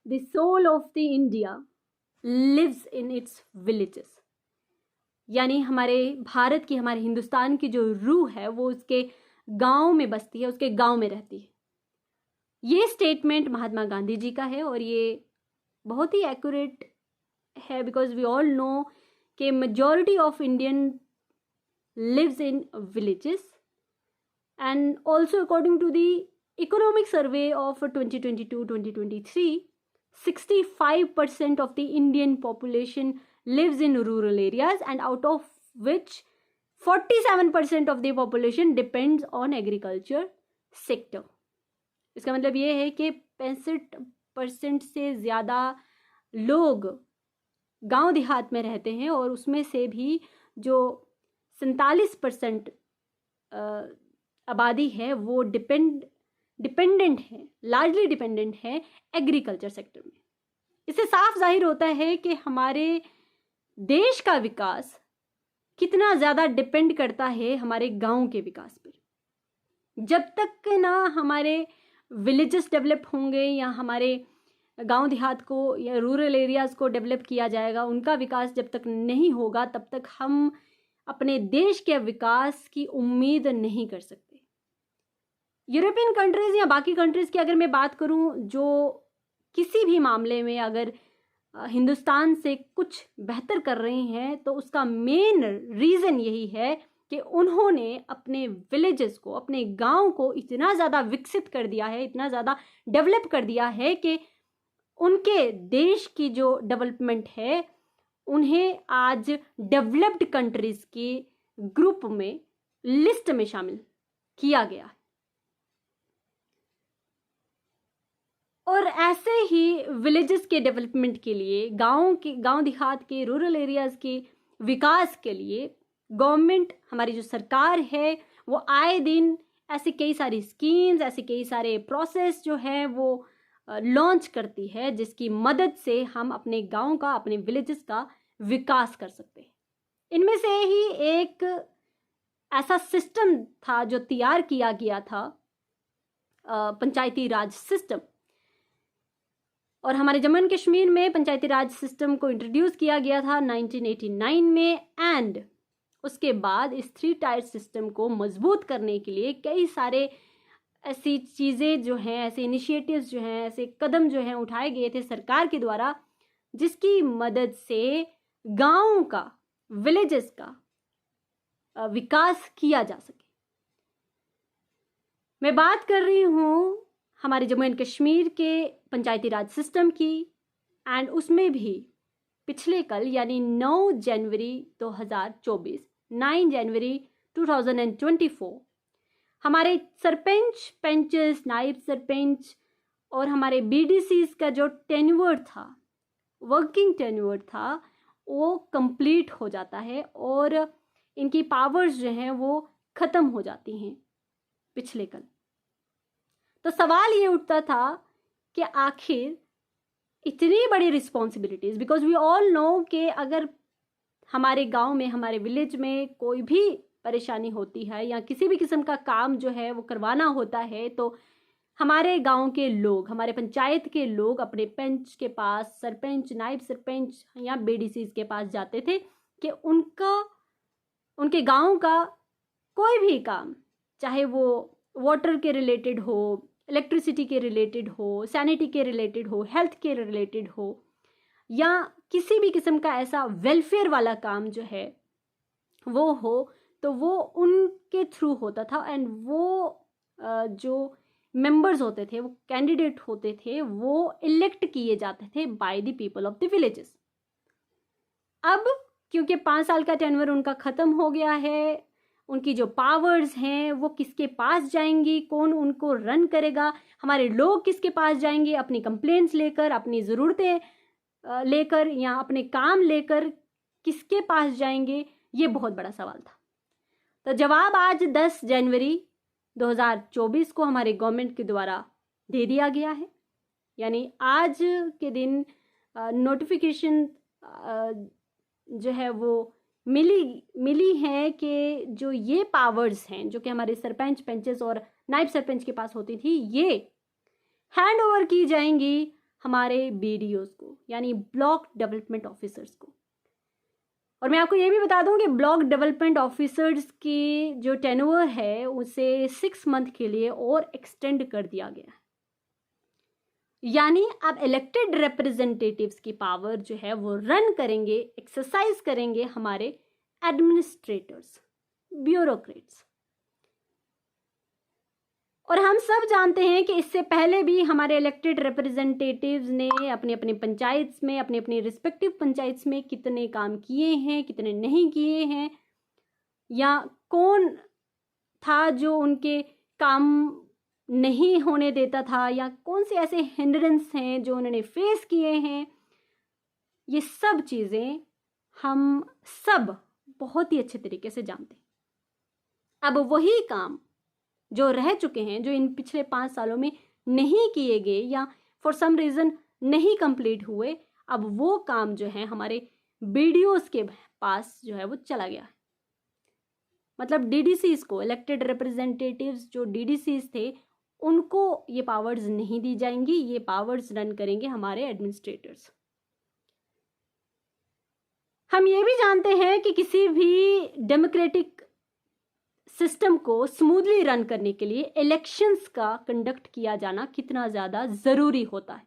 The soul of the India lives in its villages. यानी हमारे भारत की, हमारे हिंदुस्तान की जो रूह है वो उसके गांव में बसती है, उसके गांव में रहती है। ये स्टेटमेंट महात्मा गांधी जी का है और ये बहुत ही एक्यूरेट है, बिकॉज वी ऑल नो कि majority of Indian lives in villages. And also according to the economic survey of 2022-2023, 65% of the Indian population lives in rural areas, and out of which 47% of the population depends on agriculture sector. इसका मतलब ये है कि 65% से ज़्यादा लोग गांव देहात में रहते हैं और उसमें से भी जो 47% आबादी है वो डिपेंडेंट है, लार्जली डिपेंडेंट है एग्रीकल्चर सेक्टर में। इससे साफ जाहिर होता है कि हमारे देश का विकास कितना ज़्यादा डिपेंड करता है हमारे गांव के विकास पर। जब तक ना हमारे विलेजेस डेवलप होंगे या हमारे गांव देहात को या रूरल एरियाज़ को डेवलप किया जाएगा, उनका विकास जब तक नहीं होगा तब तक हम अपने देश के विकास की उम्मीद नहीं कर सकते। यूरोपियन कंट्रीज़ या बाकी कंट्रीज़ की अगर मैं बात करूं, जो किसी भी मामले में अगर हिंदुस्तान से कुछ बेहतर कर रही हैं, तो उसका मेन रीज़न यही है कि उन्होंने अपने विलेजेस को, अपने गांव को इतना ज़्यादा विकसित कर दिया है, इतना ज़्यादा डेवलप कर दिया है कि उनके देश की जो डेवलपमेंट है उन्हें आज डेवलप्ड कंट्रीज़ के ग्रुप में, लिस्ट में शामिल किया गया है। और ऐसे ही विलेजेस के डेवलपमेंट के लिए, गांव देहात के, रूरल एरियाज़ के विकास के लिए गवर्नमेंट, हमारी जो सरकार है, वो आए दिन ऐसे कई सारी स्कीम्स, ऐसे कई सारे प्रोसेस जो हैं वो लॉन्च करती है, जिसकी मदद से हम अपने गांव का, अपने विलेजेस का विकास कर सकते हैं। इनमें से ही एक ऐसा सिस्टम था जो तैयार किया गया था, पंचायती राज सिस्टम। और हमारे जम्मू एंड कश्मीर में पंचायती राज सिस्टम को इंट्रोड्यूस किया गया था 1989 में। एंड उसके बाद इस 3 टायर सिस्टम को मजबूत करने के लिए कई सारे ऐसी चीज़ें जो हैं, ऐसे इनिशिएटिव्स जो हैं, ऐसे कदम जो हैं उठाए गए थे सरकार के द्वारा, जिसकी मदद से गाँव का, विलेजेस का विकास किया जा सके। मैं बात कर रही हूँ हमारे जम्मू एंड कश्मीर के पंचायती राज सिस्टम की। एंड उसमें भी पिछले कल यानी 9 जनवरी 2024, 9 जनवरी 2024 हमारे सरपंच, पंचेस, नायब सरपंच और हमारे बीडीसीज का जो टेन्योर था, वर्किंग टेन्योर था, वो कंप्लीट हो जाता है और इनकी पावर्स जो हैं वो ख़त्म हो जाती हैं पिछले कल। तो सवाल ये उठता था कि आखिर इतनी बड़ी responsibilities, because we all know कि अगर हमारे गांव में, हमारे विलेज में कोई भी परेशानी होती है या किसी भी किस्म का काम जो है वो करवाना होता है, तो हमारे गांव के लोग, हमारे पंचायत के लोग अपने पंच के पास, सरपंच, नायब सरपंच या बीडीसीज के पास जाते थे कि उनके गांव का कोई भी काम, चाहे वो वाटर के रिलेटेड हो, इलेक्ट्रिसिटी के रिलेटेड हो, सैनिटी के रिलेटेड हो, हेल्थ के रिलेटेड हो, या किसी भी किस्म का ऐसा वेलफेयर वाला काम जो है वो हो, तो वो उनके थ्रू होता था। एंड वो जो मेंबर्स होते थे, वो कैंडिडेट होते थे, वो इलेक्ट किए जाते थे by the people of the villages. अब क्योंकि 5 साल का टेन्योर उनका ख़त्म हो गया है, उनकी जो पावर्स हैं वो किसके पास जाएंगी, कौन उनको रन करेगा, हमारे लोग किसके पास जाएंगे अपनी कंप्लेंट्स लेकर, अपनी ज़रूरतें लेकर या अपने काम लेकर किसके पास जाएंगे, ये बहुत बड़ा सवाल था। तो जवाब आज 10 जनवरी 2024 को हमारे गवर्नमेंट के द्वारा दे दिया गया है। यानी आज के दिन नोटिफिकेशन जो है वो मिली है कि जो ये पावर्स हैं जो कि हमारे सरपंच, पंचेस और नायब सरपंच के पास होती थी, ये हैंड ओवर की जाएंगी हमारे बीडीओज को, यानी ब्लॉक डेवलपमेंट ऑफिसर्स को। और मैं आपको ये भी बता दूं कि ब्लॉक डेवलपमेंट ऑफिसर्स की जो टेन्योर है उसे 6 मंथ के लिए और एक्सटेंड कर दिया गया है। यानी अब इलेक्टेड रिप्रेजेंटेटिव्स की पावर जो है वो रन करेंगे, एक्सरसाइज करेंगे हमारे एडमिनिस्ट्रेटर्स, ब्यूरोक्रेट्स। और हम सब जानते हैं कि इससे पहले भी हमारे इलेक्टेड रिप्रेजेंटेटिव्स ने अपनी अपनी पंचायत में, अपनी अपनी रिस्पेक्टिव पंचायत में कितने काम किए हैं, कितने नहीं किए हैं, या कौन था जो उनके काम नहीं होने देता था, या कौन से ऐसे हिंड्रेंस हैं जो उन्होंने फेस किए हैं। ये सब चीज़ें हम सब बहुत ही अच्छे तरीके से जानते हैं। अब वही काम जो रह चुके हैं, जो इन पिछले 5 सालों में नहीं किए गए या फॉर सम रीज़न नहीं कंप्लीट हुए, अब वो काम जो है हमारे बीडीओज के पास जो है वो चला गया है। मतलब डीडीसीज को, इलेक्टेड रिप्रेजेंटेटिव्स जो डीडीसीज थे, उनको ये पावर्स नहीं दी जाएंगी। ये पावर्स रन करेंगे हमारे एडमिनिस्ट्रेटर्स। हम ये भी जानते हैं कि किसी भी डेमोक्रेटिक सिस्टम को स्मूथली रन करने के लिए इलेक्शंस का कंडक्ट किया जाना कितना ज़्यादा ज़रूरी होता है।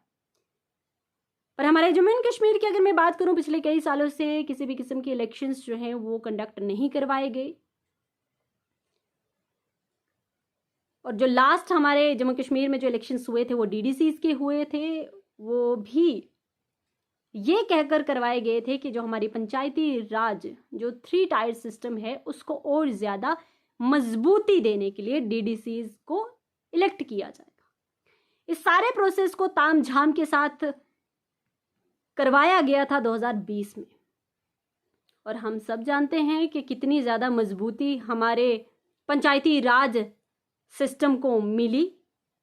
और हमारे जम्मू एंड कश्मीर की अगर मैं बात करूं, पिछले कई सालों से किसी भी किस्म के इलेक्शंस जो हैं वो कंडक्ट नहीं करवाए गए। और जो लास्ट हमारे जम्मू कश्मीर में जो इलेक्शंस हुए थे वो डीडीसीज के हुए थे, वो भी ये कहकर करवाए गए थे कि जो हमारी पंचायती राज जो 3 टायर सिस्टम है उसको और ज़्यादा मजबूती देने के लिए डीडीसीज को इलेक्ट किया जाएगा। इस सारे प्रोसेस को तामझाम के साथ करवाया गया था 2020 में। और हम सब जानते हैं कि कितनी ज़्यादा मजबूती हमारे पंचायती राज सिस्टम को मिली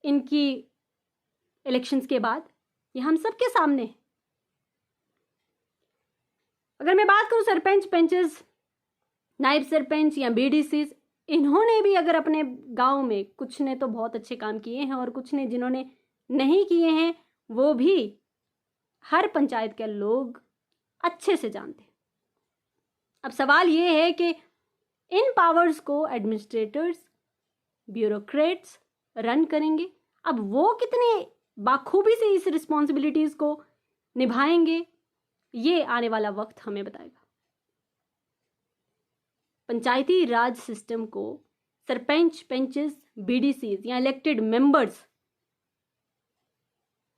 इनकी इलेक्शंस के बाद। ये हम सब के सामने है। अगर मैं बात करूं सरपंच, पंचेस, नायब सरपंच या बीडीसीज, इन्होंने भी अगर अपने गांव में, कुछ ने तो बहुत अच्छे काम किए हैं और कुछ ने जिन्होंने नहीं किए हैं, वो भी हर पंचायत के लोग अच्छे से जानते हैं। अब सवाल ये है कि इन पावर्स को एडमिनिस्ट्रेटर्स, ब्यूरोक्रेट्स रन करेंगे। अब वो कितने बाखूबी से इस रिस्पॉन्सिबिलिटीज को निभाएंगे, ये आने वाला वक्त हमें बताएगा। पंचायती राज सिस्टम को सरपंच, पंचेस, बीडीसीज या इलेक्टेड मेंबर्स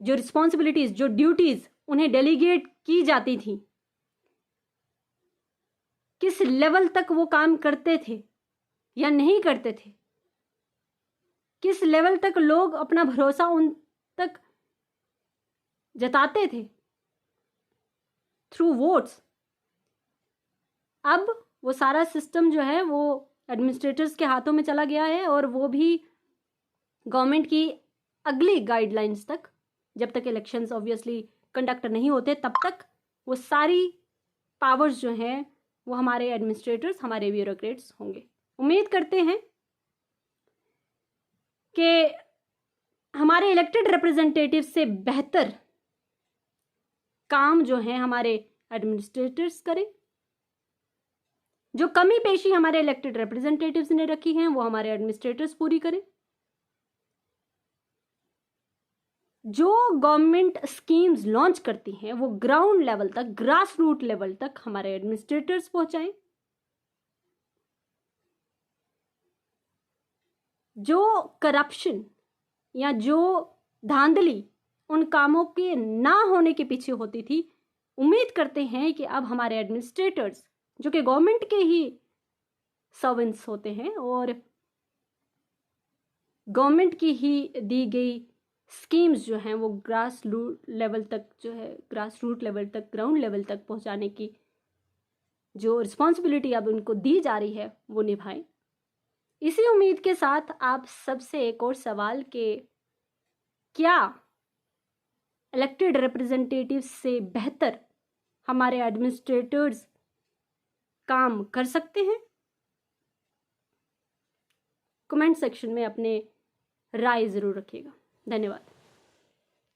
जो रिस्पॉन्सिबिलिटीज, जो ड्यूटीज उन्हें डेलीगेट की जाती थी, किस लेवल तक वो काम करते थे या नहीं करते थे, किस लेवल तक लोग अपना भरोसा उन तक जताते थे थ्रू वोट्स। अब वो सारा सिस्टम जो है वो एडमिनिस्ट्रेटर्स के हाथों में चला गया है, और वो भी गवर्नमेंट की अगली गाइडलाइंस तक, जब तक इलेक्शंस ऑब्वियसली कंडक्ट नहीं होते तब तक वो सारी पावर्स जो हैं वो हमारे एडमिनिस्ट्रेटर्स, हमारे ब्यूरोक्रेट्स होंगे। उम्मीद करते हैं कि हमारे इलेक्टेड रिप्रेजेंटेटिव से बेहतर काम जो है हमारे एडमिनिस्ट्रेटर्स करें। जो कमी पेशी हमारे इलेक्टेड रिप्रेजेंटेटिव्स ने रखी हैं वो हमारे एडमिनिस्ट्रेटर्स पूरी करें। जो गवर्नमेंट स्कीम्स लॉन्च करती हैं वो ग्राउंड लेवल तक, ग्रास रूट लेवल तक हमारे एडमिनिस्ट्रेटर्स पहुंचाएं। जो करप्शन या जो धांधली उन कामों के ना होने के पीछे होती थी, उम्मीद करते हैं कि अब हमारे एडमिनिस्ट्रेटर्स, जो कि गवर्नमेंट के ही सर्वेंट्स होते हैं और गवर्नमेंट की ही दी गई स्कीम्स जो हैं वो ग्रास रूट लेवल तक, जो है ग्रास रूट लेवल तक, ग्राउंड लेवल तक पहुंचाने की जो रिस्पॉन्सिबिलिटी अब उनको दी जा रही है वो निभाएं। इसी उम्मीद के साथ आप सबसे एक और सवाल के, क्या इलेक्टेड रिप्रेजेंटेटिव से बेहतर हमारे एडमिनिस्ट्रेटर्स काम कर सकते हैं? कमेंट सेक्शन में अपने राय ज़रूर रखिएगा। धन्यवाद।